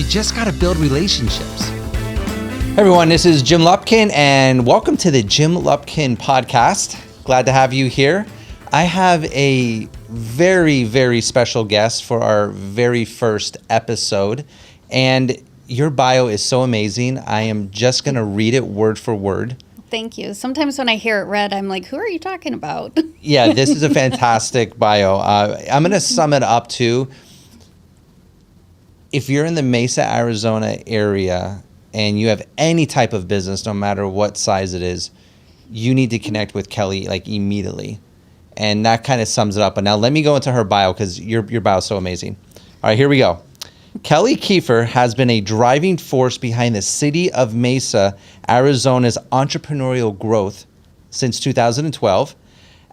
You just got to build relationships. Hey everyone, this is Jim Lupkin, and welcome to the Jim Lupkin Podcast. Glad to have you here. I have a very, very special guest for our very first episode, and your bio is so amazing. I am just going to read it word for word. Thank you. Sometimes when I hear it read, I'm like, who are you talking about? Yeah, this is a fantastic bio. I'm going to sum it up to, if you're in the Mesa, Arizona area and you have any type of business, no matter what size it is, you need to connect with Kelly like immediately. And that kind of sums it up. But now let me go into her bio because your bio is so amazing. All right, here we go. Kelly Keffer has been a driving force behind the city of Mesa, Arizona's entrepreneurial growth since 2012.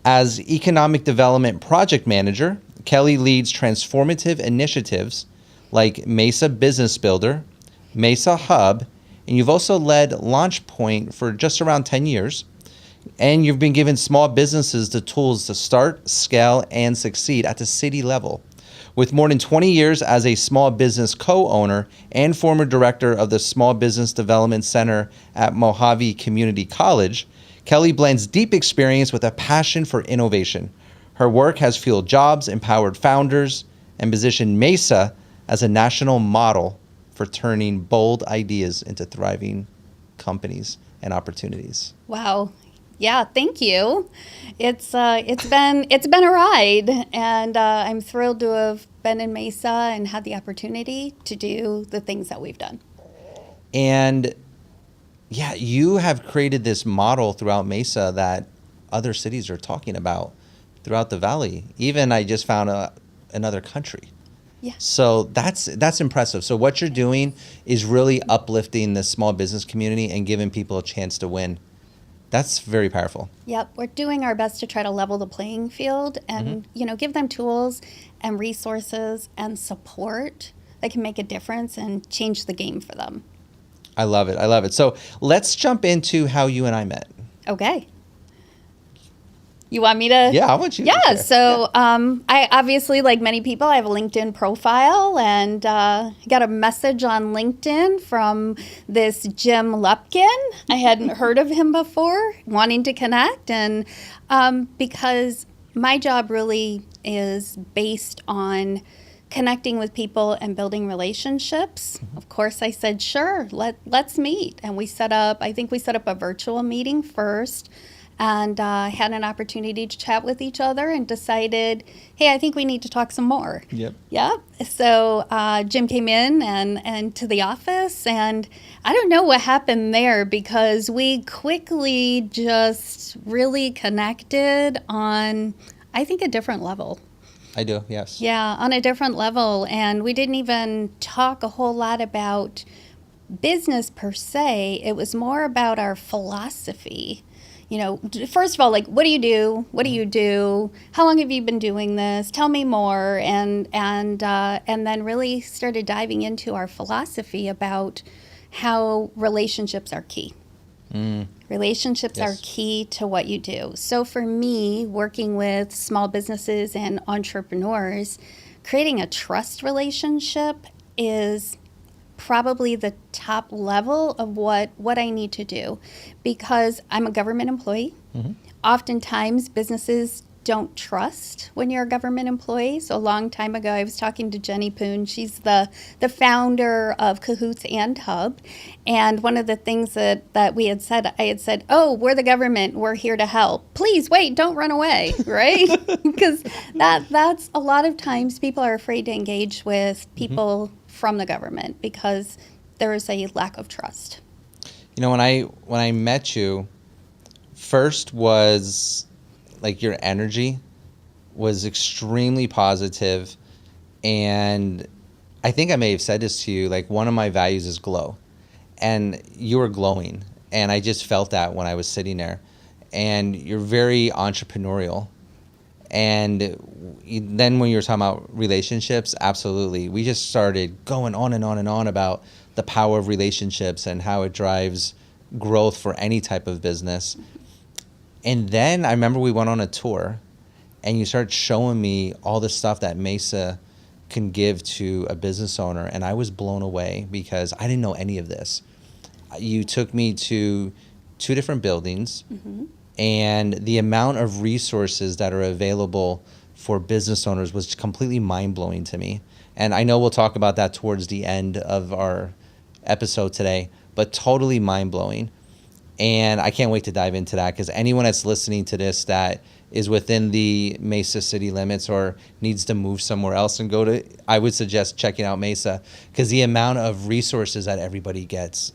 As Economic Development Project Manager, Kelly leads transformative initiatives like Mesa Business Builder, Mesa Hub, and you've also led Launch Point for just around 10 years. And you've been giving small businesses the tools to start, scale, and succeed at the city level. With more than 20 years as a small business co-owner and former director of the Small Business Development Center at Mojave Community College, Kelly blends deep experience with a passion for innovation. Her work has fueled jobs, empowered founders, and positioned Mesa as a national model for turning bold ideas into thriving companies and opportunities. Wow. Yeah, thank you. It's been a ride, and I'm thrilled to have been in Mesa and had the opportunity to do the things that we've done. And yeah, you have created this model throughout Mesa that other cities are talking about throughout the valley. Even I just found another country. Yeah. So that's impressive. So what you're doing is really uplifting the small business community and giving people a chance to win. That's very powerful. Yep, we're doing our best to try to level the playing field and give them tools and resources and support that can make a difference and change the game for them. I love it. So let's jump into how you and I met. Okay. You want me to? Yeah, I want you to. Yeah, so I obviously, like many people, I have a LinkedIn profile, and got a message on LinkedIn from this Jim Lupkin. I hadn't heard of him before, wanting to connect, and because my job really is based on connecting with people and building relationships. Of course, I said, sure, let's meet. And we set up a virtual meeting first, and had an opportunity to chat with each other and decided, hey, I think we need to talk some more. Yep. So Jim came in and to the office, and I don't know what happened there because we quickly just really connected on, I think, a different level. I do, yes. Yeah, on a different level. And we didn't even talk a whole lot about business per se. It was more about our philosophy. First of all, like, what do you do? What do you do? How long have you been doing this? Tell me more. And then really started diving into our philosophy about how relationships are key. Relationships are key to what you do. So for me, working with small businesses and entrepreneurs, creating a trust relationship is probably the top level of what I need to do, because I'm a government employee. Oftentimes businesses don't trust when you're a government employee. So a long time ago, I was talking to Jenny Poon. She's the founder of Cahoots and Hub. And one of the things that we had said, I had said, oh, we're the government. We're here to help. Please wait, don't run away, right? Because that's a lot of times people are afraid to engage with people from the government because there is a lack of trust. When I met you, first was like your energy was extremely positive, and I think I may have said this to you, like, one of my values is glow, and you were glowing, and I just felt that when I was sitting there. And you're very entrepreneurial, and then when you were talking about relationships, absolutely, we just started going on and on and on about the power of relationships and how it drives growth for any type of business. And then I remember we went on a tour, and you started showing me all the stuff that Mesa can give to a business owner. And I was blown away because I didn't know any of this. You took me to 2 different buildings, and the amount of resources that are available for business owners was completely mind-blowing to me. And I know we'll talk about that towards the end of our episode today, but totally mind-blowing. And I can't wait to dive into that, because anyone that's listening to this that is within the Mesa city limits or needs to move somewhere else and I would suggest checking out Mesa, because the amount of resources that everybody gets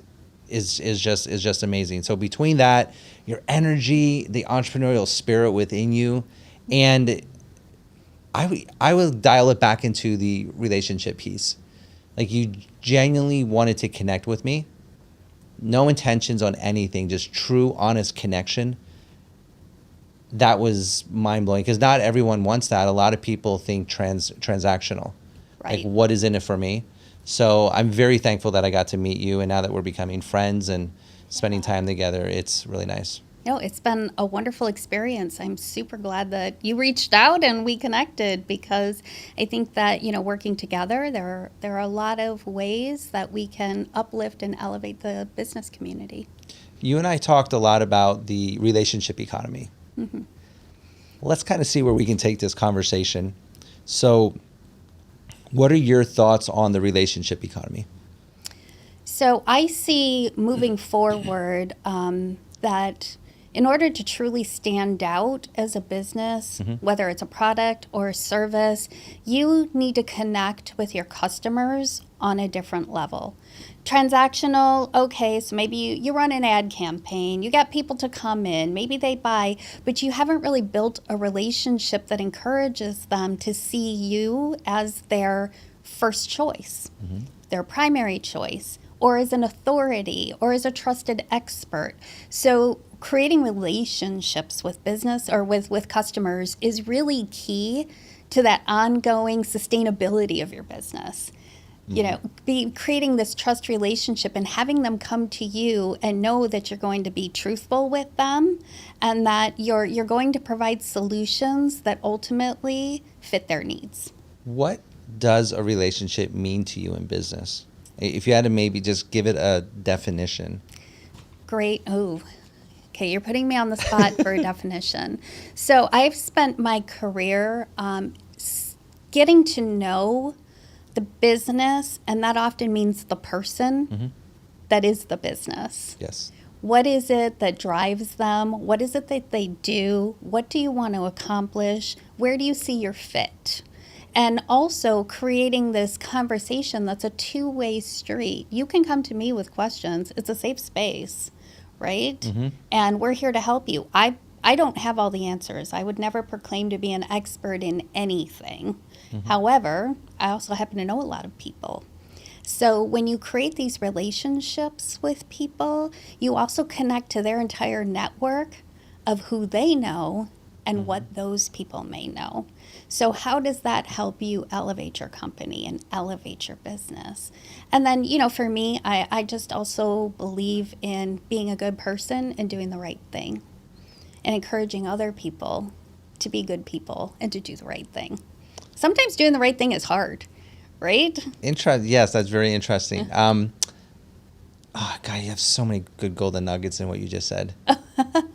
is just amazing. So between that, your energy, the entrepreneurial spirit within you, and I will dial it back into the relationship piece. Like, you genuinely wanted to connect with me. No intentions on anything, just true, honest connection. That was mind-blowing, because not everyone wants that. A lot of people think transactional. Right. Like, what is in it for me? So I'm very thankful that I got to meet you, and now that we're becoming friends and spending time together, it's really nice. No, it's been a wonderful experience. I'm super glad that you reached out and we connected, because I think that, working together, there are a lot of ways that we can uplift and elevate the business community. You and I talked a lot about the relationship economy. Let's kind of see where we can take this conversation. So what are your thoughts on the relationship economy? So I see moving forward that in order to truly stand out as a business, whether it's a product or a service, you need to connect with your customers on a different level. Transactional, okay, so maybe you run an ad campaign, you get people to come in, maybe they buy, but you haven't really built a relationship that encourages them to see you as their first choice, their primary choice, or as an authority, or as a trusted expert. So creating relationships with business or with customers is really key to that ongoing sustainability of your business. Creating this trust relationship and having them come to you and know that you're going to be truthful with them, and that you're going to provide solutions that ultimately fit their needs. What does a relationship mean to you in business? If you had to maybe just give it a definition. Great. Oh, okay, you're putting me on the spot for a definition. So I've spent my career getting to know the business, and that often means the person that is the business. Yes. What is it that drives them? What is it that they do? What do you want to accomplish? Where do you see your fit? And also creating this conversation that's a two-way street. You can come to me with questions. It's a safe space, right? And we're here to help you. I don't have all the answers. I would never proclaim to be an expert in anything. However, I also happen to know a lot of people. So when you create these relationships with people, you also connect to their entire network of who they know and what those people may know. So how does that help you elevate your company and elevate your business? And then, for me, I just also believe in being a good person and doing the right thing, and encouraging other people to be good people and to do the right thing. Sometimes doing the right thing is hard, right? Yes, that's very interesting. God, you have so many good golden nuggets in what you just said.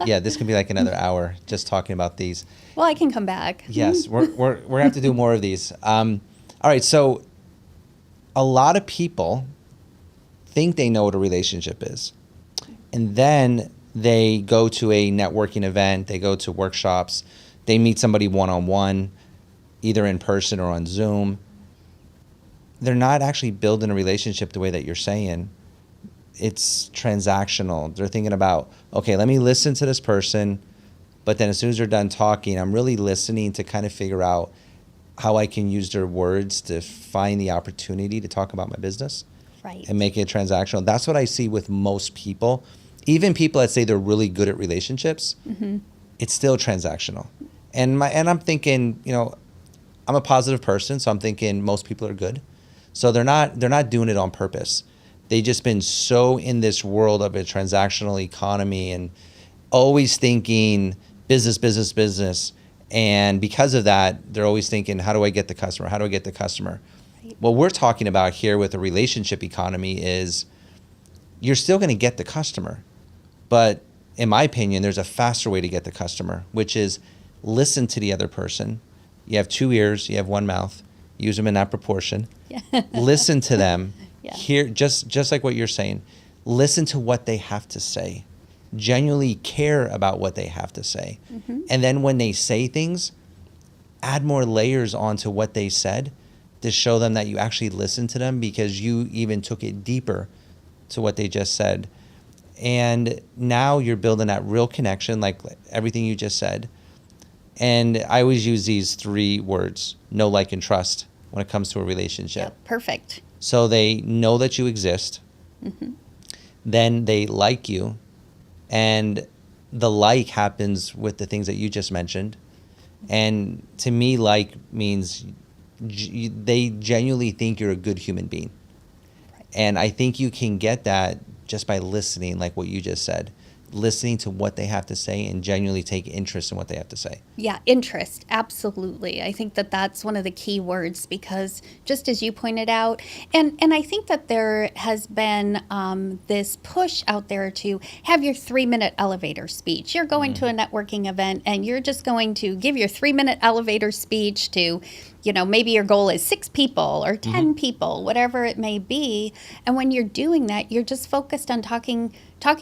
Yeah, this could be like another hour just talking about these. Well, I can come back. Yes, we're gonna have to do more of these. All right, so a lot of people think they know what a relationship is, and then they go to a networking event, they go to workshops, they meet somebody one-on-one, either in person or on Zoom. They're not actually building a relationship the way that you're saying. It's transactional. They're thinking about, okay, let me listen to this person, but then as soon as they're done talking, I'm really listening to kind of figure out how I can use their words to find the opportunity to talk about my business. Right. And make it transactional. That's what I see with most people. Even people that say they're really good at relationships, it's still transactional. And I'm thinking, I'm a positive person, so I'm thinking most people are good. So they're not doing it on purpose. They've just been so in this world of a transactional economy and always thinking business, business, business. And because of that, they're always thinking, how do I get the customer? How do I get the customer? Right. What we're talking about here with the relationship economy is you're still going to get the customer. But in my opinion, there's a faster way to get the customer, which is listen to the other person. You have 2 ears, you have 1 mouth. Use them in that proportion. Yeah. Listen to them. Yeah. Hear just like what you're saying. Listen to what they have to say. Genuinely care about what they have to say. Mm-hmm. And then when they say things, add more layers onto what they said to show them that you actually listened to them because you even took it deeper to what they just said. And now you're building that real connection, like everything you just said. And I always use these 3 words, know, like, and trust, when it comes to a relationship. Yep, perfect. So they know that you exist. Mm-hmm. Then they like you. And the like happens with the things that you just mentioned. And to me, like means they genuinely think you're a good human being. Right. And I think you can get that just by listening, like what you just said. Listening to what they have to say and genuinely take interest in what they have to say. Yeah, interest, absolutely. I think that that's one of the key words because just as you pointed out, and I think that there has been this push out there to have your 3-minute elevator speech. You're going to a networking event and you're just going to give your 3-minute elevator speech to, maybe your goal is 6 people or 10 people, whatever it may be. And when you're doing that, you're just focused on talking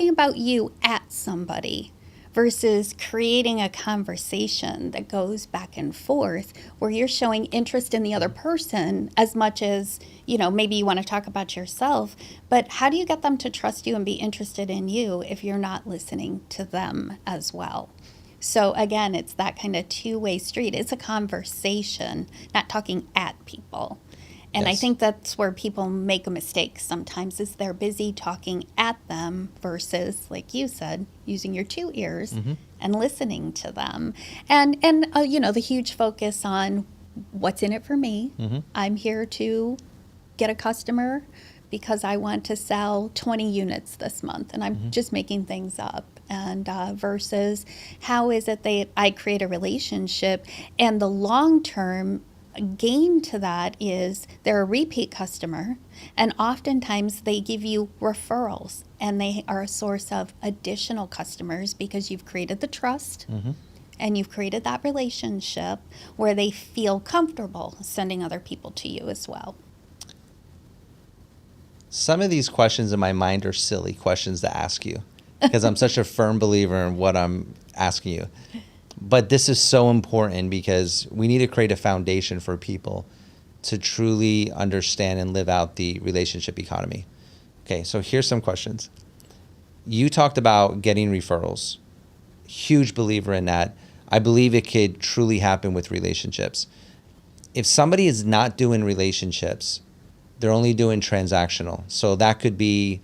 about you at somebody versus creating a conversation that goes back and forth where you're showing interest in the other person as much as, maybe you want to talk about yourself. But how do you get them to trust you and be interested in you if you're not listening to them as well? So again, it's that kind of 2-way street. It's a conversation, not talking at people. And Yes. I think that's where people make a mistake sometimes is they're busy talking at them versus, like you said, using your 2 ears and listening to them. And the huge focus on what's in it for me. I'm here to get a customer because I want to sell 20 units this month and I'm just making things up. And versus how is it that I create a relationship and the long-term gain to that is they're a repeat customer and oftentimes they give you referrals and they are a source of additional customers because you've created the trust and you've created that relationship where they feel comfortable sending other people to you as well. Some of these questions in my mind are silly questions to ask you because I'm such a firm believer in what I'm asking you. But this is so important because we need to create a foundation for people to truly understand and live out the relationship economy. Okay, so here's some questions. You talked about getting referrals. Huge believer in that. I believe it could truly happen with relationships. If somebody is not doing relationships, they're only doing transactional. So that could be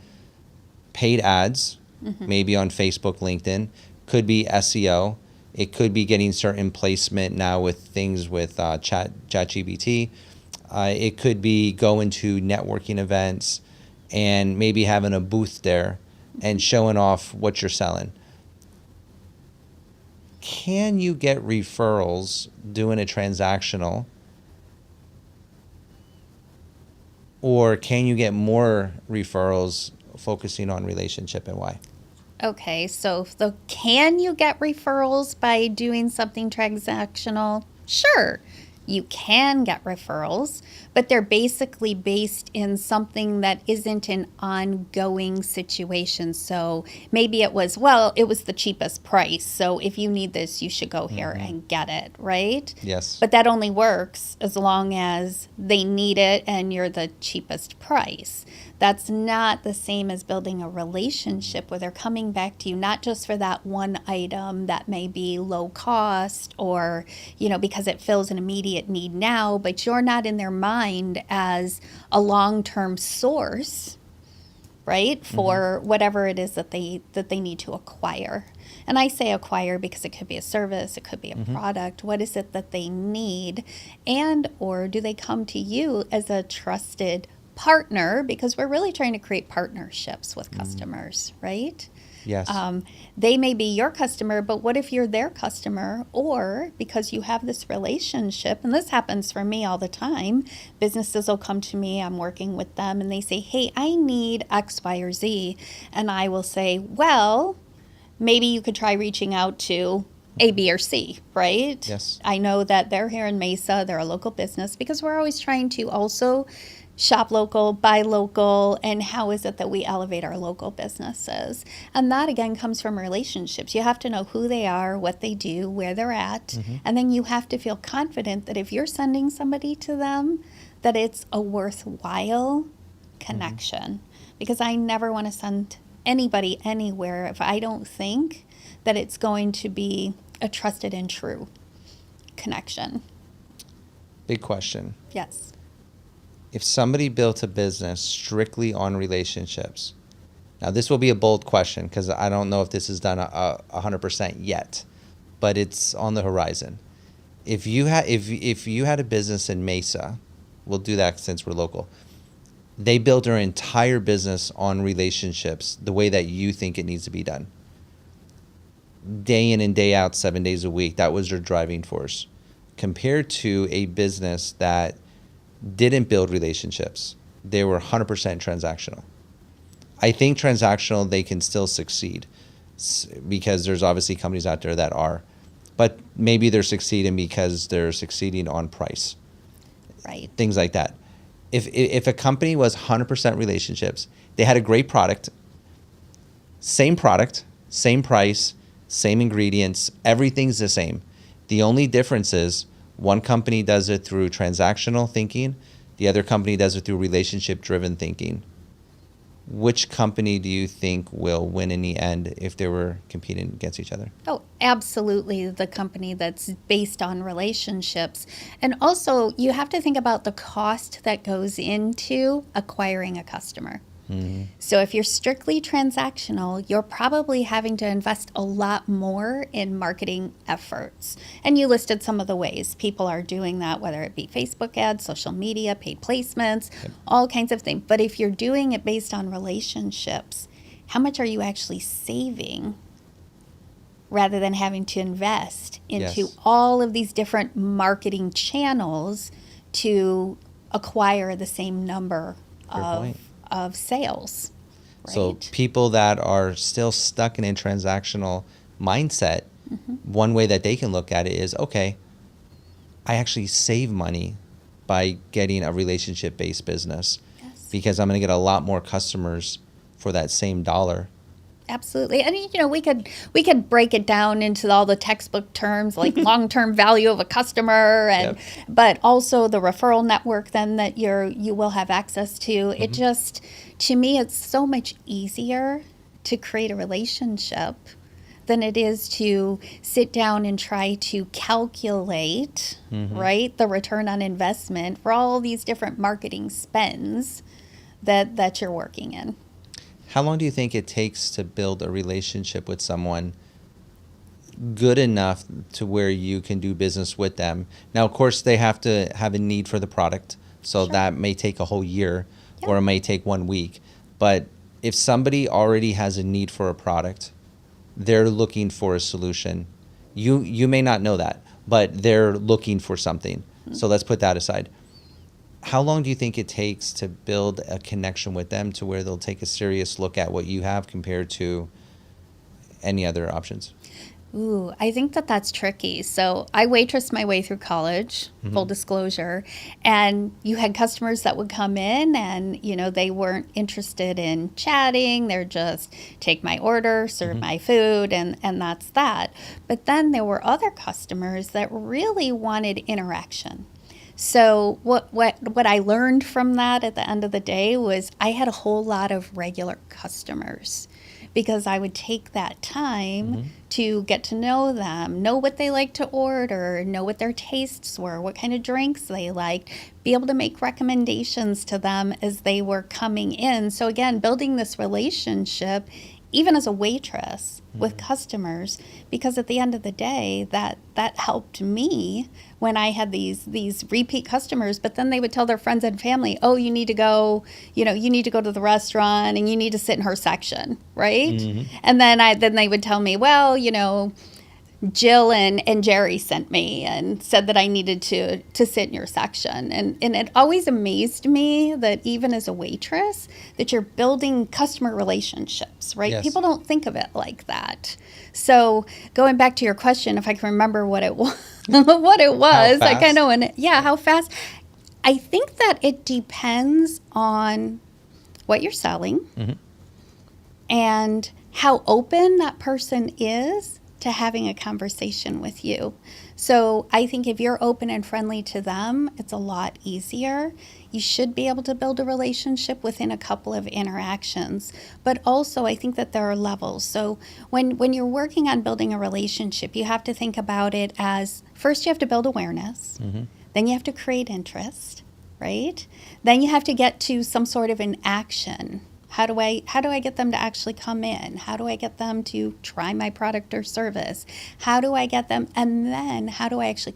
paid ads, maybe on Facebook, LinkedIn, could be SEO. It could be getting certain placement now with things with ChatGPT. It could be going to networking events and maybe having a booth there and showing off what you're selling. Can you get referrals doing a transactional? Or can you get more referrals focusing on relationship and why? Okay, so can you get referrals by doing something transactional? Sure, you can get referrals, but they're basically based in something that isn't an ongoing situation. So maybe it was the cheapest price. So if you need this, you should go here and get it, right? Yes. But that only works as long as they need it and you're the cheapest price. That's not the same as building a relationship where they're coming back to you, not just for that one item that may be low cost or, because it fills an immediate need now, but you're not in their mind as a long-term source, right, for whatever it is that they need to acquire. And I say acquire because it could be a service, it could be a product. What is it that they need? And or do they come to you as a trusted partner, because we're really trying to create partnerships with customers, right? Yes. They may be your customer, but what if you're their customer? Or because you have this relationship, and this happens for me all the time, businesses will come to me, I'm working with them, and they say, hey, I need X, Y, or Z. And I will say, well, maybe you could try reaching out to A, B, or C, right? Yes. I know that they're here in Mesa, they're a local business, because we're always trying to also shop local, buy local, and how is it that we elevate our local businesses? And that again comes from relationships. You have to know who they are, what they do, where they're at, and then you have to feel confident that if you're sending somebody to them, that it's a worthwhile connection. Because I never want to send anybody anywhere if I don't think that it's going to be a trusted and true connection. Big question. Yes. If somebody built a business strictly on relationships, now this will be a bold question because I don't know if this is done 100% yet, but it's on the horizon. If you had a business in Mesa, we'll do that since we're local. They built their entire business on relationships the way that you think it needs to be done. Day in and day out, 7 days a week, that was their driving force. Compared to a business that didn't build relationships, they were 100% transactional. I think transactional, they can still succeed because there's obviously companies out there that are, but maybe they're succeeding because they're succeeding on price. Right. Things like that. If a company was 100% relationships, they had a great product, same price, same ingredients, everything's the same. The only difference is one company does it through transactional thinking, the other company does it through relationship-driven thinking. Which company do you think will win in the end if they were competing against each other? Oh, absolutely. The company that's based on relationships. And also, you have to think about the cost that goes into acquiring a customer. So if you're strictly transactional, you're probably having to invest a lot more in marketing efforts. And you listed some of the ways people are doing that, whether it be Facebook ads, social media, paid placements, all kinds of things. But if you're doing it based on relationships, how much are you actually saving rather than having to invest into all of these different marketing channels to acquire the same number of sales. Right? So people that are still stuck in a transactional mindset, one way that they can look at it is, okay, I actually save money by getting a relationship-based business because I'm going to get a lot more customers for that same dollar. Absolutely. And we could break it down into all the textbook terms like long-term value of a customer and but also the referral network then that you will have access to. It just, to me, it's so much easier to create a relationship than it is to sit down and try to calculate, right, the return on investment for all these different marketing spends that you're working in. How long do you think it takes to build a relationship with someone good enough to where you can do business with them? Now, of course, they have to have a need for the product, so that may take a whole year or it may take 1 week. But if somebody already has a need for a product, they're looking for a solution. You may not know that, but they're looking for something. So let's put that aside. How long do you think it takes to build a connection with them to where they'll take a serious look at what you have compared to any other options? Ooh, I think that's tricky. So I waitressed my way through college, full disclosure, and you had customers that would come in and, they weren't interested in chatting. They're just take my order, serve my food, and that's that. But then there were other customers that really wanted interaction. So what I learned from that at the end of the day was I had a whole lot of regular customers because I would take that time to get to know them, know what they like to order, know what their tastes were, what kind of drinks they liked, be able to make recommendations to them as they were coming in. So again, building this relationship even as a waitress with customers, because at the end of the day, that helped me when I had these repeat customers. But then they would tell their friends and family, oh, you need to go to the restaurant and you need to sit in her section, right? And then they would tell me, well, Jill and Jerry sent me and said that I needed to sit in your section. And it always amazed me that even as a waitress, that you're building customer relationships, right? Yes. People don't think of it like that. So going back to your question, if I can remember what it was, I kind of want how fast? I think that it depends on what you're selling and how open that person is to having a conversation with you. So I think if you're open and friendly to them, it's a lot easier. You should be able to build a relationship within a couple of interactions. But also, I think that there are levels. So when you're working on building a relationship, you have to think about it as, first you have to build awareness, then you have to create interest, right? Then you have to get to some sort of an action. How do I get them to actually come in? How do I get them to try my product or service? How do I get them? And then how do I actually,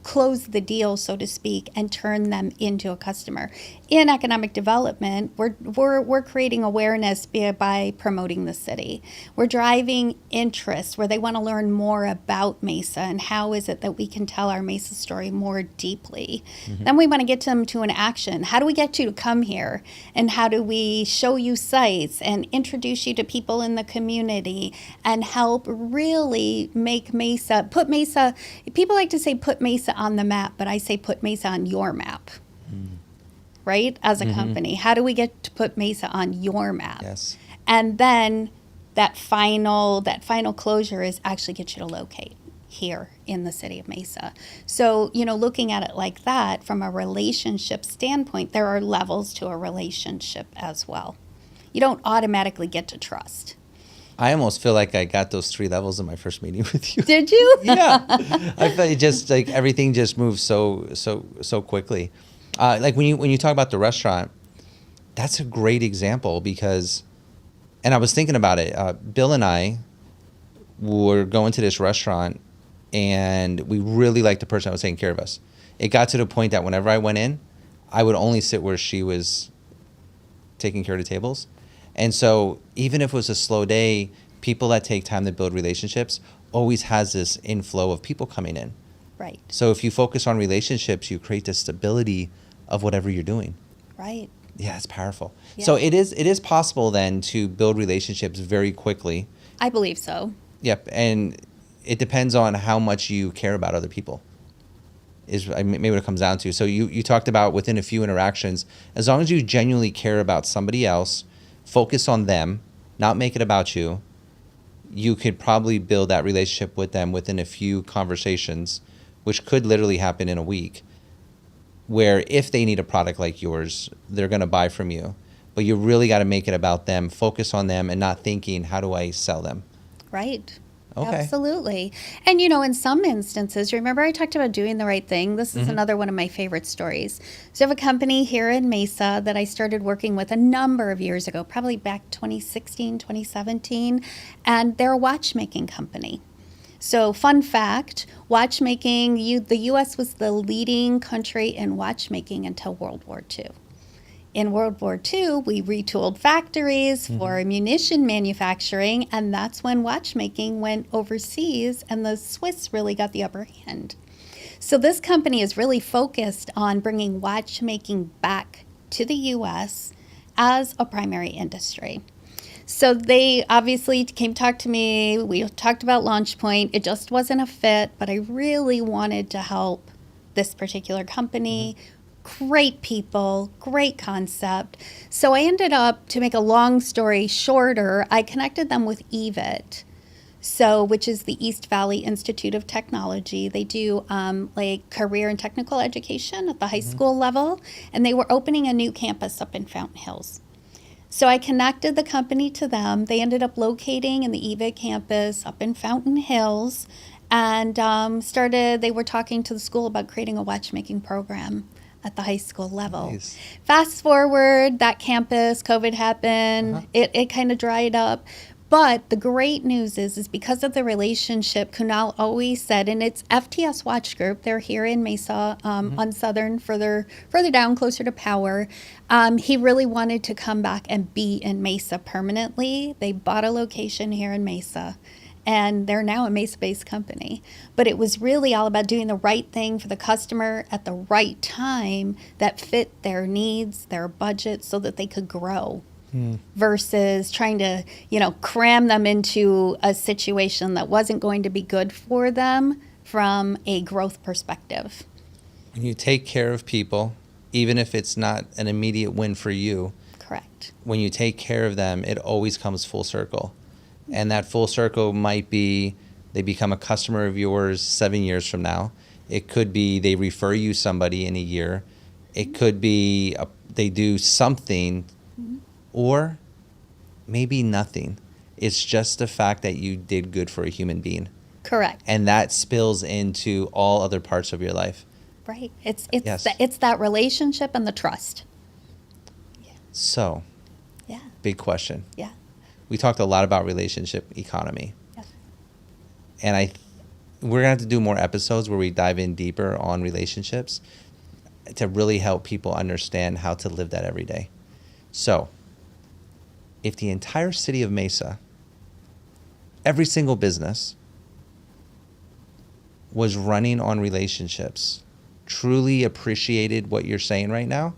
close the deal, so to speak, and turn them into a customer? In economic development, we're creating awareness by promoting the city. We're driving interest where they want to learn more about Mesa and how is it that we can tell our Mesa story more deeply. Then we want to get them to an action. How do we get you to come here? And how do we show you sites and introduce you to people in the community and help really make Mesa, people like to say put Mesa on the map, but I say put Mesa on your map. Right? As a company, how do we get to put Mesa on your map? Yes. And then that final closure is actually get you to locate here in the city of Mesa. So, looking at it like that from a relationship standpoint, there are levels to a relationship as well. You don't automatically get to trust. I almost feel like I got those 3 levels in my first meeting with you. Did you? Yeah. I felt it just like everything just moves so quickly. Like when you talk about the restaurant, that's a great example because, and I was thinking about it. Bill and I were going to this restaurant, and we really liked the person that was taking care of us. It got to the point that whenever I went in, I would only sit where she was taking care of the tables. And so even if it was a slow day, people that take time to build relationships always has this inflow of people coming in. Right. So if you focus on relationships, you create the stability of whatever you're doing. Right. Yeah, it's powerful. Yeah. So it is possible then to build relationships very quickly. I believe so. Yep. And it depends on how much you care about other people. Is maybe what it comes down to. So you talked about within a few interactions, as long as you genuinely care about somebody else, focus on them, not make it about you, you could probably build that relationship with them within a few conversations, which could literally happen in a week, where if they need a product like yours, they're going to buy from you. But you really got to make it about them, focus on them, and not thinking, how do I sell them? Right. Okay. Absolutely. And, in some instances, remember I talked about doing the right thing? This is another one of my favorite stories. So I have a company here in Mesa that I started working with a number of years ago, probably back 2016, 2017, and they're a watchmaking company. So fun fact, watchmaking, the U.S. was the leading country in watchmaking until World War II. In World War II, we retooled factories for munition manufacturing, and that's when watchmaking went overseas, and the Swiss really got the upper hand. So this company is really focused on bringing watchmaking back to the U.S. as a primary industry. So they obviously came talk to me. We talked about Launch Point. It just wasn't a fit, but I really wanted to help this particular company. Great people, great concept. So I ended up, to make a long story shorter, I connected them with EVIT, which is the East Valley Institute of Technology. They do career and technical education at the high school level, and they were opening a new campus up in Fountain Hills. So I connected the company to them. They ended up locating in the EVIT campus up in Fountain Hills, and they were talking to the school about creating a watchmaking program. at the high school level. Nice. Fast forward, that campus, COVID happened, it kind of dried up. But the great news is because of the relationship, Kunal always said, and it's FTS Watch Group, they're here in Mesa on Southern, further down, closer to Power. He really wanted to come back and be in Mesa permanently. They bought a location here in Mesa, and they're now a Mesa-based company. But it was really all about doing the right thing for the customer at the right time that fit their needs, their budget, so that they could grow. Versus trying to, cram them into a situation that wasn't going to be good for them from a growth perspective. When you take care of people, even if it's not an immediate win for you, Correct. when you take care of them, it always comes full circle. And that full circle might be they become a customer of yours 7 years from now. It could be they refer you somebody in a year. It could be they do something, or maybe nothing. It's just the fact that you did good for a human being. Correct. And that spills into all other parts of your life. Right. It's Yes. it's that relationship and the trust. So, Yeah. big question. Yeah. We talked a lot about relationship economy. Yeah. And we're going to have to do more episodes where we dive in deeper on relationships to really help people understand how to live that every day. So, if the entire city of Mesa, every single business, was running on relationships, truly appreciated what you're saying right now,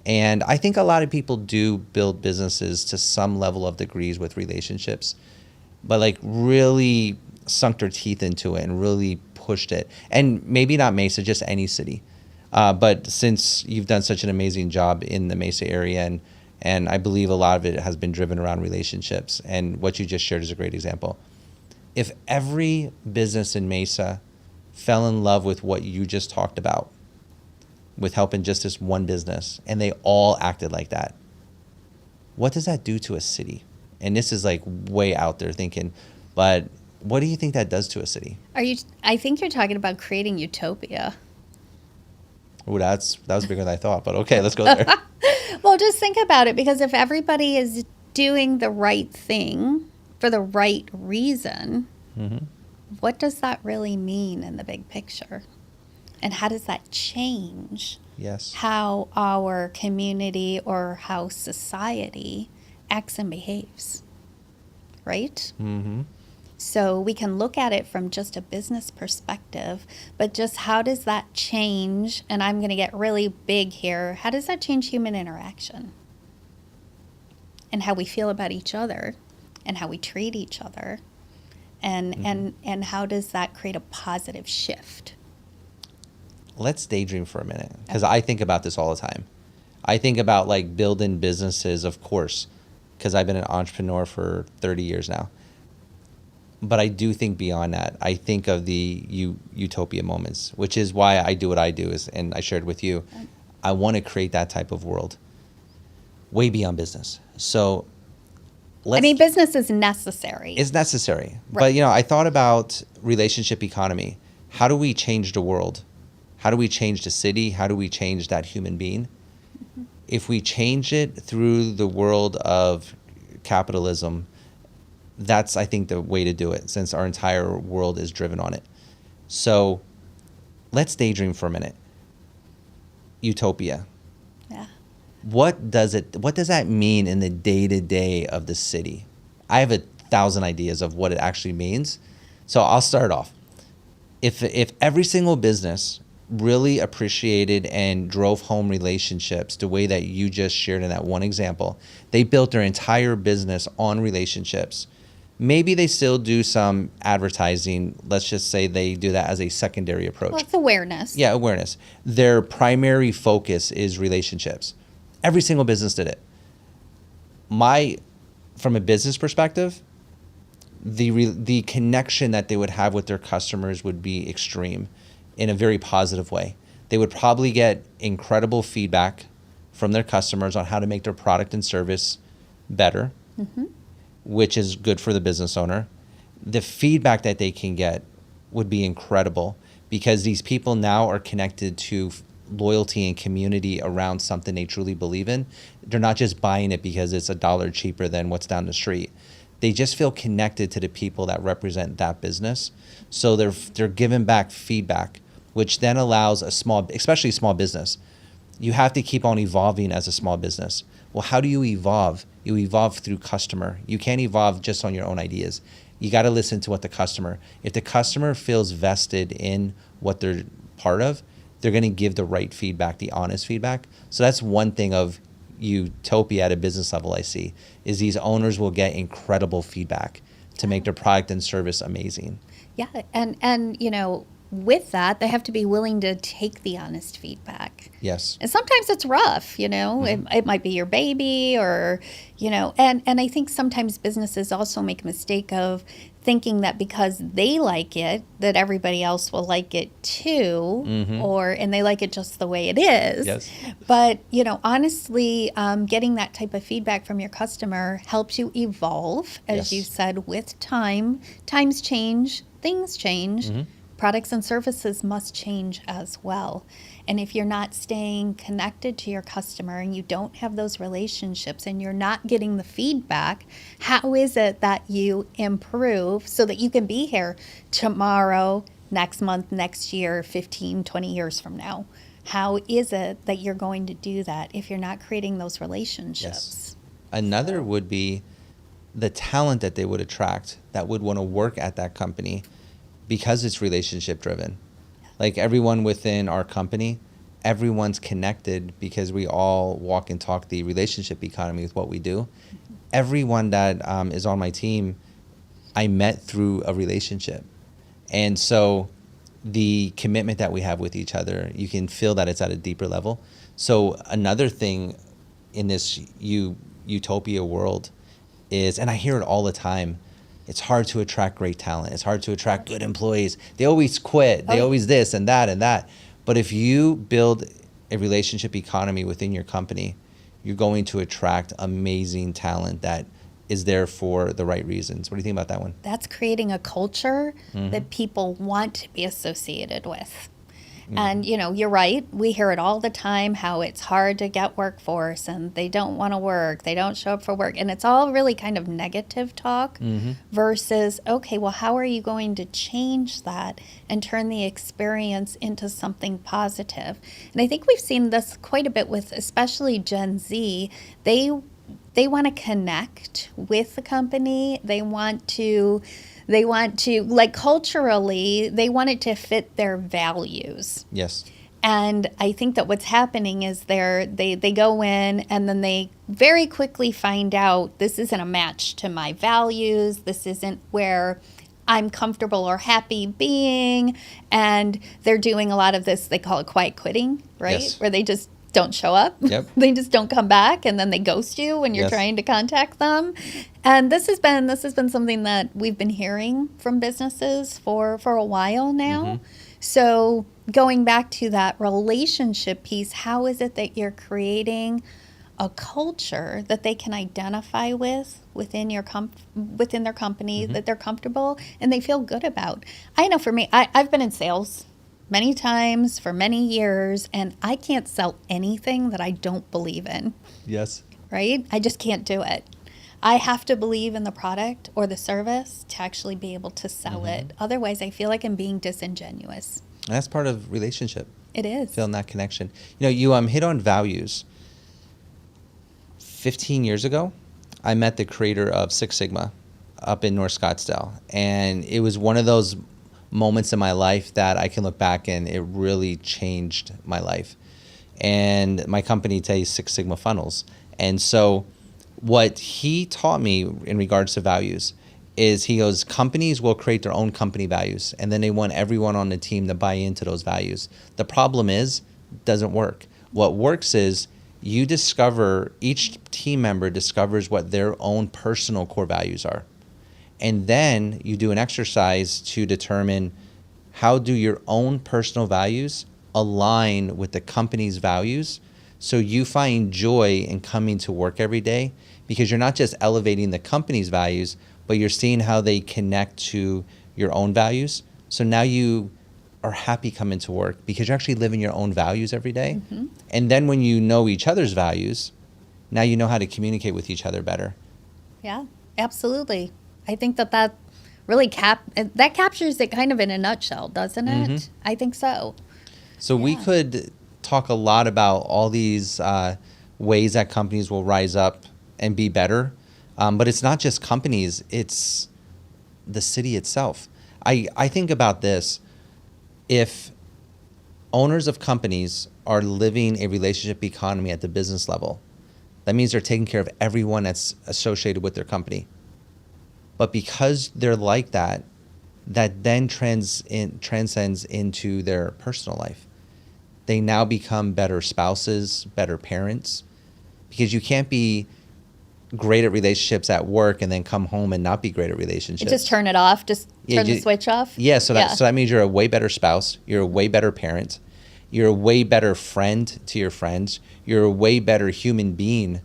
and I think a lot of people do build businesses to some level of degrees with relationships, but like really sunk their teeth into it and really pushed it. And maybe not Mesa, just any city. But since you've done such an amazing job in the Mesa area, and I believe a lot of it has been driven around relationships, and what you just shared is a great example. If every business in Mesa fell in love with what you just talked about, with helping just this one business, and they all acted like that, what does that do to a city? And this is like way out there thinking, but what do you think that does to a city? I think you're talking about creating utopia. Oh, that was bigger than I thought, but okay, let's go there. Well, just think about it, because if everybody is doing the right thing for the right reason, what does that really mean in the big picture? And how does that change Yes. how our community or how society acts and behaves? Right? Mm-hmm. So we can look at it from just a business perspective, but just how does that change, and I'm going to get really big here, how does that change human interaction? And how we feel about each other, and how we treat each other, and how does that create a positive shift? Let's daydream for a minute, because I think about this all the time. I think about like building businesses, of course, because I've been an entrepreneur for 30 years now. But I do think beyond that. I think of the utopia moments, which is why I do what I do, and I shared with you. I want to create that type of world way beyond business. So business is necessary. It's necessary. Right. But, I thought about relationship economy. How do we change the world? How do we change the city? How do we change that human being? Mm-hmm. If we change it through the world of capitalism, that's, I think, the way to do it, since our entire world is driven on it. So let's daydream for a minute. Utopia. Yeah. What does that mean in the day-to-day of the city? I have 1,000 ideas of what it actually means. So I'll start off. If every single business really appreciated and drove home relationships the way that you just shared in that one example, they built their entire business on relationships. Maybe they still do some advertising. Let's just say they do that as a secondary approach. Well, it's awareness. Yeah, awareness. Their primary focus is relationships. Every single business did it. From a business perspective, the connection that they would have with their customers would be extreme in a very positive way. They would probably get incredible feedback from their customers on how to make their product and service better, which is good for the business owner. The feedback that they can get would be incredible, because these people now are connected to loyalty and community around something they truly believe in. They're not just buying it because it's $1 cheaper than what's down the street. They just feel connected to the people that represent that business. So they're giving back feedback, which then allows especially small business. You have to keep on evolving as a small business. Well, how do you evolve? You evolve through customer. You can't evolve just on your own ideas. You got to listen to what if the customer feels vested in what they're part of, they're going to give the right feedback, the honest feedback. So that's one thing of utopia at a business level I see, is these owners will get incredible feedback to make their product and service amazing. Yeah, and with that, they have to be willing to take the honest feedback. Yes. And sometimes it's rough, it might be your baby or, and I think sometimes businesses also make a mistake of thinking that because they like it, that everybody else will like it too, and they like it just the way it is. Yes. But, honestly, getting that type of feedback from your customer helps you evolve, as you said, with time. Times change, things change. Products and services must change as well. And if you're not staying connected to your customer and you don't have those relationships and you're not getting the feedback, how is it that you improve so that you can be here tomorrow, next month, next year, 15, 20 years from now? How is it that you're going to do that if you're not creating those relationships? Yes. Another would be the talent that they would attract that would want to work at that company, because it's relationship driven. Like everyone within our company, everyone's connected because we all walk and talk the relationship economy with what we do. Everyone that is on my team, I met through a relationship. And so the commitment that we have with each other, you can feel that it's at a deeper level. So another thing in this utopia world is, and I hear it all the time, it's hard to attract great talent. It's hard to attract good employees. They always quit. They always this and that and that. But if you build a relationship economy within your company, you're going to attract amazing talent that is there for the right reasons. What do you think about that one? That's creating a culture that people want to be associated with. And, you're right. We hear it all the time, how it's hard to get workforce and they don't want to work. They don't show up for work. And it's all really kind of negative talk versus, okay, well, how are you going to change that and turn the experience into something positive? And I think we've seen this quite a bit with especially Gen Z. They want to connect with the company. They want to, like culturally, they want it to fit their values. Yes. And I think that what's happening is they go in and then they very quickly find out this isn't a match to my values. This isn't where I'm comfortable or happy being. And they're doing a lot of this, they call it quiet quitting, right? Yes. Where they just don't show up. Yep. They just don't come back, and then they ghost you when you're trying to contact them. And this has been something that we've been hearing from businesses for a while now. So going back to that relationship piece, how is it that you're creating a culture that they can identify with within within their company, that they're comfortable and they feel good about? I know for me, I've been in sales many times for many years, and I can't sell anything that I don't believe in. Yes. Right? I just can't do it. I have to believe in the product or the service to actually be able to sell it. Otherwise, I feel like I'm being disingenuous. And that's part of relationship. It is. Feeling that connection. You hit on values. 15 years ago, I met the creator of Six Sigma up in North Scottsdale. And it was one of those moments in my life that I can look back and it really changed my life. And my company today is SixSigmaFunnels. And so what he taught me in regards to values is he goes, companies will create their own company values, and then they want everyone on the team to buy into those values. The problem is, it doesn't work. What works is each team member discovers what their own personal core values are. And then you do an exercise to determine how do your own personal values align with the company's values, so you find joy in coming to work every day, because you're not just elevating the company's values, but you're seeing how they connect to your own values. So now you are happy coming to work because you're actually living your own values every day. And then when you know each other's values, now you know how to communicate with each other better. Yeah, absolutely. I think that really that captures it kind of in a nutshell, doesn't it? I think so. So we could talk a lot about all these ways that companies will rise up and be better. But it's not just companies, it's the city itself. I think about this. If owners of companies are living a relationship economy at the business level, that means they're taking care of everyone that's associated with their company. But because they're like that, that then transcends into their personal life. They now become better spouses, better parents, because you can't be great at relationships at work and then come home and not be great at relationships. Just turn it off, turn the switch off. Yeah, so that means you're a way better spouse, you're a way better parent, you're a way better friend to your friends, you're a way better human being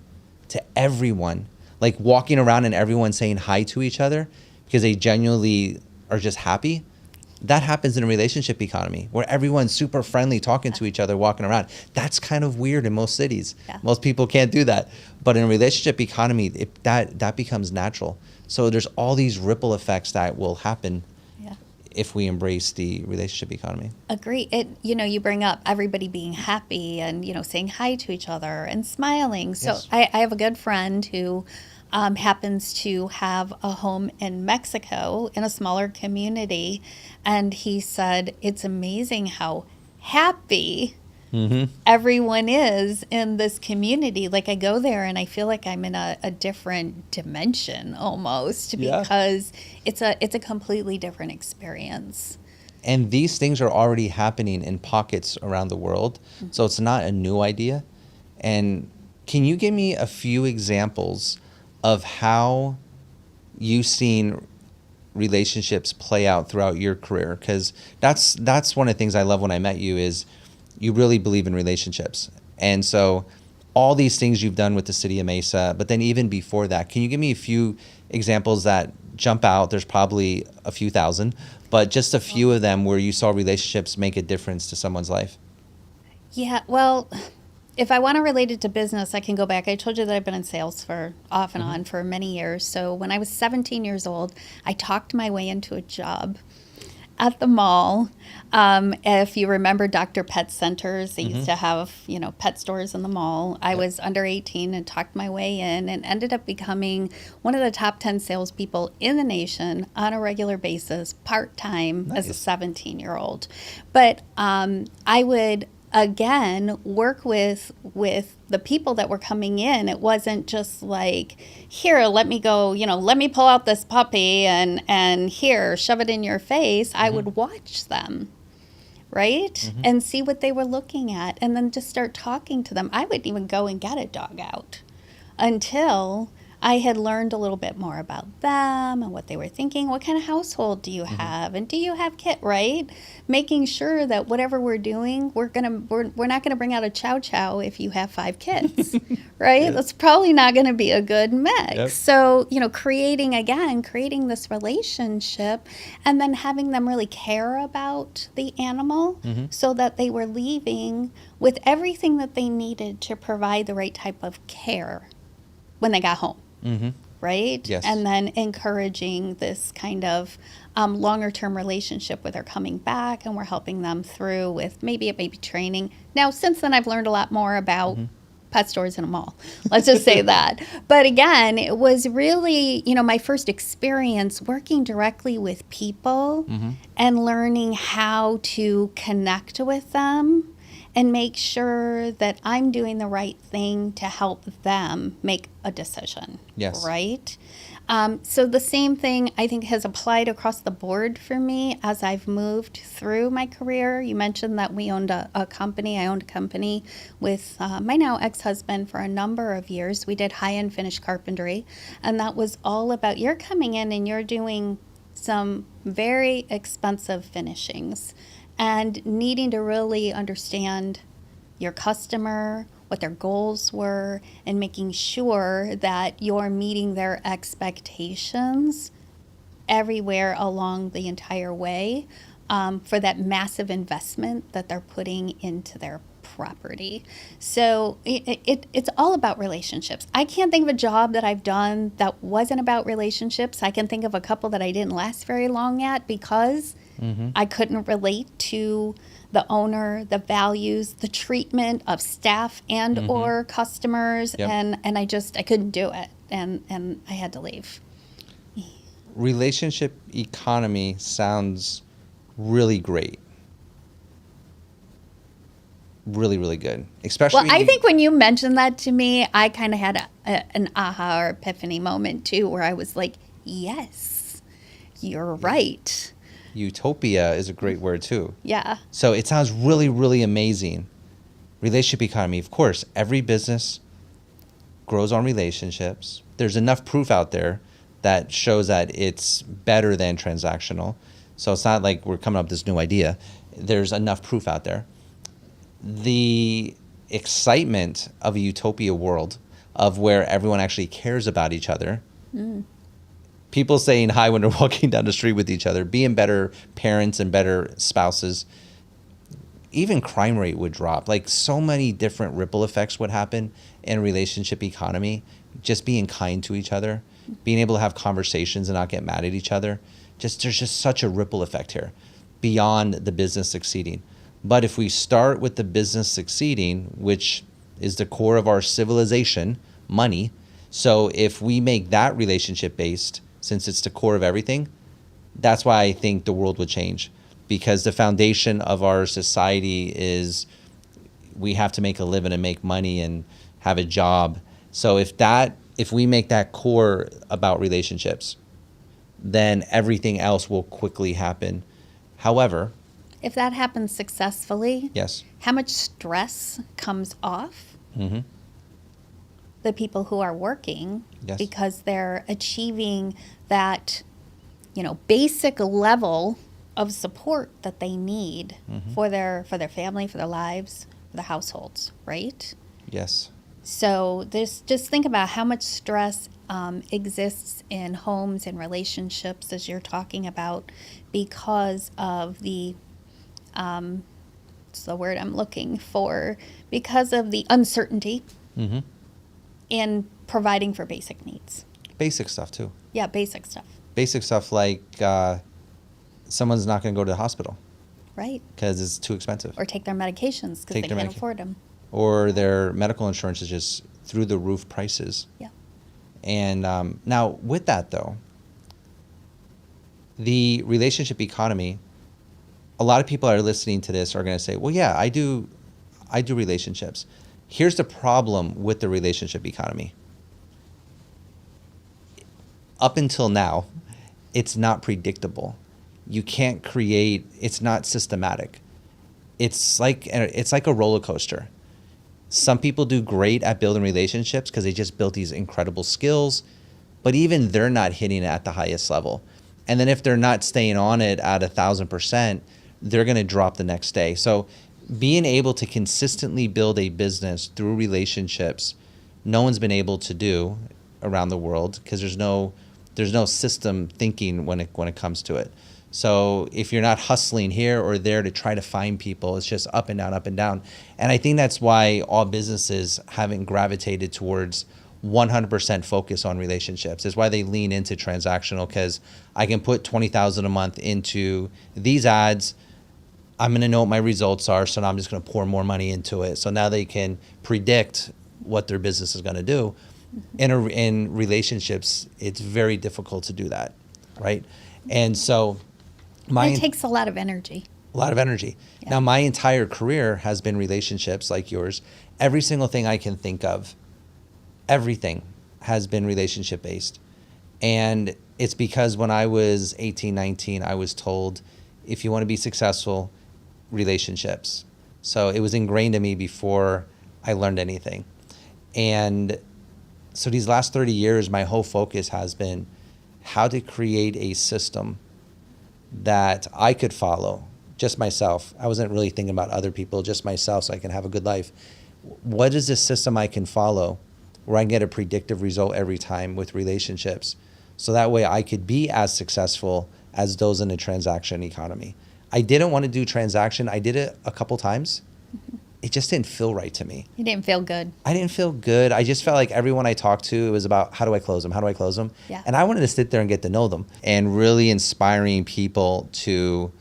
to everyone. Like walking around and everyone saying hi to each other because they genuinely are just happy. That happens in a relationship economy where everyone's super friendly, talking to each other, walking around. That's kind of weird in most cities. Yeah. Most people can't do that. But in a relationship economy, that becomes natural. So there's all these ripple effects that will happen if we embrace the relationship economy. Agree. You bring up everybody being happy and, saying hi to each other and smiling. So yes. I have a good friend who happens to have a home in Mexico in a smaller community. And he said, it's amazing how happy everyone is in this community. Like I go there and I feel like I'm in a different dimension almost because it's a completely different experience. And these things are already happening in pockets around the world. So it's not a new idea. And can you give me a few examples of how you've seen relationships play out throughout your career? Because that's one of the things I love when I met you is you really believe in relationships. And so all these things you've done with the city of Mesa, but then even before that, can you give me a few examples that jump out? There's probably a few thousand, but just a few of them where you saw relationships make a difference to someone's life. Yeah, well, if I want to relate it to business, I can go back. I told you that I've been in sales for off and on for many years. So when I was 17 years old, I talked my way into a job at the mall. If you remember Dr. Pet Centers, they used to have, pet stores in the mall. I was under 18 and talked my way in and ended up becoming one of the top 10 salespeople in the nation on a regular basis, part-time as a 17-year-old. But I would again work with the people that were coming in. It wasn't just like, here, let me go, let me pull out this puppy and here, shove it in your face. I would watch them, right? And see what they were looking at and then just start talking to them. I wouldn't even go and get a dog out until I had learned a little bit more about them and what they were thinking. What kind of household do you have? And do you have kids, right? Making sure that whatever we're doing, we're not gonna bring out a chow chow if you have 5 kids, right? That's probably not gonna be a good mix. Yep. So, creating this relationship and then having them really care about the animal so that they were leaving with everything that they needed to provide the right type of care when they got home. Right? Yes. And then encouraging this kind of longer term relationship where they're coming back and we're helping them through with maybe a baby training. Now, since then, I've learned a lot more about pet stores in a mall. Let's just say that. But again, it was really, my first experience working directly with people and learning how to connect with them and make sure that I'm doing the right thing to help them make a decision. Yes. Right? So the same thing I think has applied across the board for me as I've moved through my career. You mentioned that we owned a company. I owned a company with my now ex-husband for a number of years. We did high-end finished carpentry, and that was all about you're coming in and you're doing some very expensive finishings and needing to really understand your customer, what their goals were, and making sure that you're meeting their expectations everywhere along the entire way. for that massive investment that they're putting into their property. So it's all about relationships. I can't think of a job that I've done that wasn't about relationships. I can think of a couple that I didn't last very long at because I couldn't relate to the owner, the values, the treatment of staff and or customers, and I couldn't do it, and I had to leave. Relationship economy sounds really great. Really, really good. Especially. Well, I think when you mentioned that to me, I kind of had an aha or epiphany moment too, where I was like, yes, you're right. Utopia is a great word too. Yeah. So it sounds really, really amazing. Relationship economy. Of course, every business grows on relationships. There's enough proof out there that shows that it's better than transactional. So it's not like we're coming up with this new idea. There's enough proof out there. The excitement of a utopia world of where everyone actually cares about each other. People saying hi when they're walking down the street with each other, being better parents and better spouses. Even crime rate would drop. Like so many different ripple effects would happen in a relationship economy. Just being kind to each other, being able to have conversations and not get mad at each other. There's just such a ripple effect here beyond the business succeeding. But if we start with the business succeeding, which is the core of our civilization, money. So if we make that relationship based, since it's the core of everything, that's why I think the world would change. Because the foundation of our society is we have to make a living and make money and have a job. So if we make that core about relationships, then everything else will quickly happen. However, if that happens successfully, yes, how much stress comes off the people who are working because they're achieving that, basic level of support that they need for their family, for their lives, for their households, right? Yes. So just think about how much stress exists in homes and relationships, as you're talking about, because of the it's the word I'm looking for, because of the uncertainty in providing for basic needs. Basic stuff too. Yeah, basic stuff. Basic stuff like someone's not going to go to the hospital. Right. Because it's too expensive. Or take their medications because they can't afford them. Or their medical insurance is just through the roof prices. Yeah. And now with that though, the relationship economy, a lot of people are listening to this are going to say, well, yeah, I do relationships. Here's the problem with the relationship economy. Up until now, it's not predictable. You can't create, it's not systematic. It's like a roller coaster. Some people do great at building relationships because they just built these incredible skills, but even they're not hitting it at the highest level. And then if they're not staying on it at 1,000%, they're going to drop the next day. So being able to consistently build a business through relationships, no one's been able to do around the world because there's no system thinking when it comes to it. So if you're not hustling here or there to try to find people, it's just up and down, up and down. And I think that's why all businesses haven't gravitated towards 100% focus on relationships. It's why they lean into transactional, because I can put $20,000 a month into these ads. I'm going to know what my results are, so now I'm just going to pour more money into it. So now they can predict what their business is going to do. In relationships, it's very difficult to do that, right? And so it takes a lot of energy. A lot of energy. Yeah. Now, my entire career has been relationships like yours. Every single thing I can think of, everything has been relationship based. And it's because when I was 18, 19, I was told, if you want to be successful, relationships. So it was ingrained in me before I learned anything. And so these last 30 years, my whole focus has been how to create a system that I could follow, just myself. I wasn't really thinking about other people, just myself, so I can have a good life. What is this system I can follow where I can get a predictive result every time with relationships? So that way I could be as successful as those in the transaction economy. I didn't want to do transaction. I did it a couple times. It just didn't feel right to me. You didn't feel good. I didn't feel good. I just felt like everyone I talked to, it was about how do I close them? How do I close them? Yeah. And I wanted to sit there and get to know them, and really inspiring people to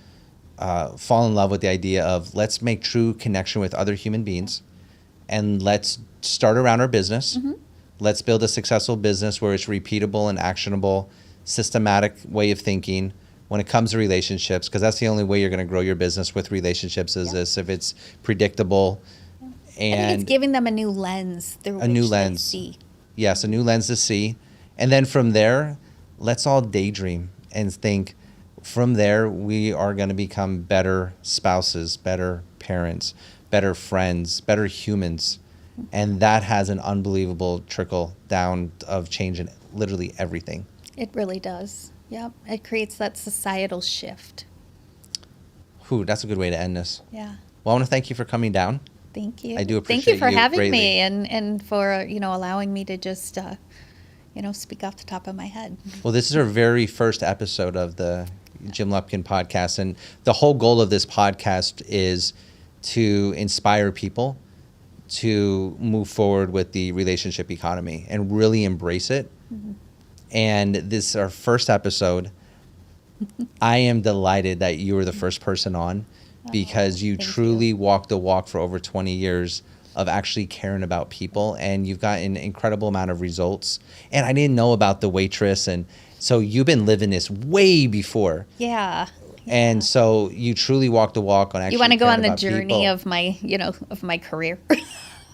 fall in love with the idea of let's make true connection with other human beings, and let's start around our business. Let's build a successful business where it's repeatable and actionable, systematic way of thinking when it comes to relationships, because that's the only way you're going to grow your business with relationships is this, if it's predictable. And I think it's giving them a new lens through a new which lens. they see. Yes, a new lens to see. And then from there, let's all daydream and think from there we are going to become better spouses, better parents, better friends, better humans. And that has an unbelievable trickle down of change in literally everything. It really does. Yep. It creates that societal shift. Whew, that's a good way to end this. Yeah. Well, I want to thank you for coming down. Thank you. I do Thank appreciate you for you having greatly. me and for, allowing me to just, speak off the top of my head. Well, this is our very first episode of the Jim Lupkin Podcast. And the whole goal of this podcast is to inspire people to move forward with the relationship economy and really embrace it. And this is our first episode. I am delighted that you were the first person on because you thank truly walked the walk for over 20 years of actually caring about people, and you've got an incredible amount of results. And I didn't know about the waitress, and so you've been living this way before. Yeah. And so you truly walked the walk on actually You want to go caring on the about journey people. of my, of my career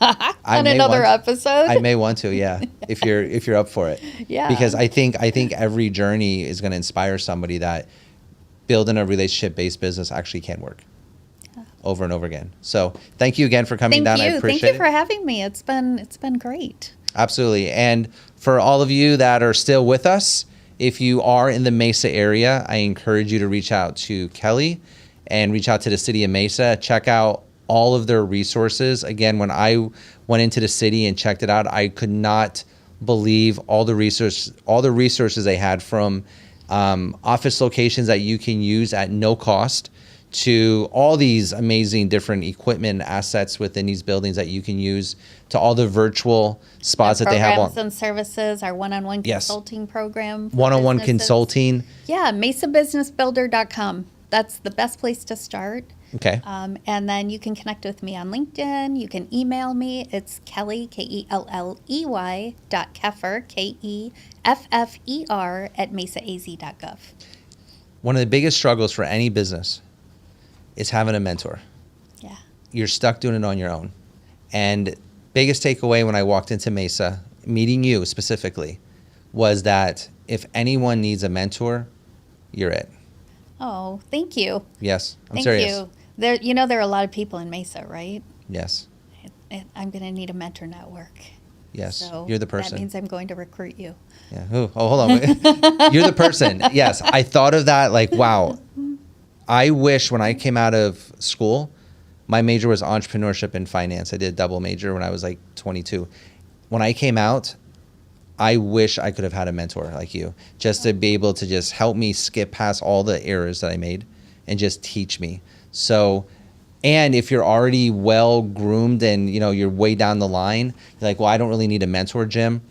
I on may another want- episode. I may want to, yeah, if you're up for it. Yeah. Because I think every journey is going to inspire somebody that building a relationship-based business actually can work over and over again. So thank you again for coming down. I appreciate Thank you it. for having me. It's been great. Absolutely. And for all of you that are still with us, if you are in the Mesa area, I encourage you to reach out to Kelly and reach out to the city of Mesa. Check out all of their resources. Again, when I went into the city and checked it out, I could not believe all the resources they had, from office locations that you can use at no cost to all these amazing different equipment and assets within these buildings that you can use, to all the virtual spots that they have on. Programs and services, our one-on-one Yes. consulting program. for One-on-one businesses. consulting. Yeah, mesabusinessbuilder.com. That's the best place to start. Okay. And then you can connect with me on LinkedIn. You can email me. It's Kelly, Kelley, .Keffer, KEFFER @mesaaz.gov. One of the biggest struggles for any business is having a mentor. Yeah. You're stuck doing it on your own. And biggest takeaway when I walked into Mesa, meeting you specifically, was that if anyone needs a mentor, you're it. Oh, thank you. Yes, I'm Thank serious. you. There are a lot of people in Mesa, right? Yes, I'm going to need a mentor network. yes, So you're the person. That means I'm going to recruit you. Yeah. Oh, hold on. You're the person. Yes, I thought of that. Like, wow. I wish when I came out of school, my major was entrepreneurship and finance. I did a double major when I was like 22. When I came out, I wish I could have had a mentor like you, just to be able to just help me skip past all the errors that I made and just teach me. So, and if you're already well groomed and you're way down the line, you're like, well, I don't really need a mentor, Jim.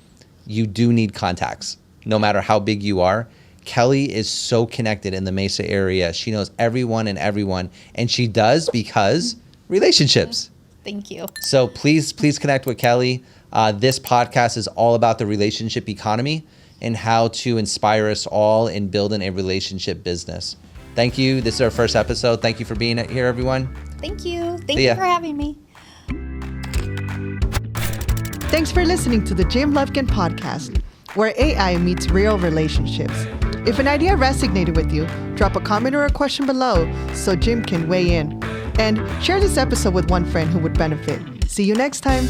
You do need contacts, no matter how big you are. Kelly is so connected in the Mesa area. She knows everyone, and she does because relationships. Thank you. So please connect with Kelly. This podcast is all about the relationship economy and how to inspire us all in building a relationship business. Thank you. This is our first episode. Thank you for being here, everyone. Thank you. Thank See ya. you for having me. Thanks for listening to the Jim Lupkin Podcast, where AI meets real relationships. If an idea resonated with you, drop a comment or a question below so Jim can weigh in. And share this episode with one friend who would benefit. See you next time.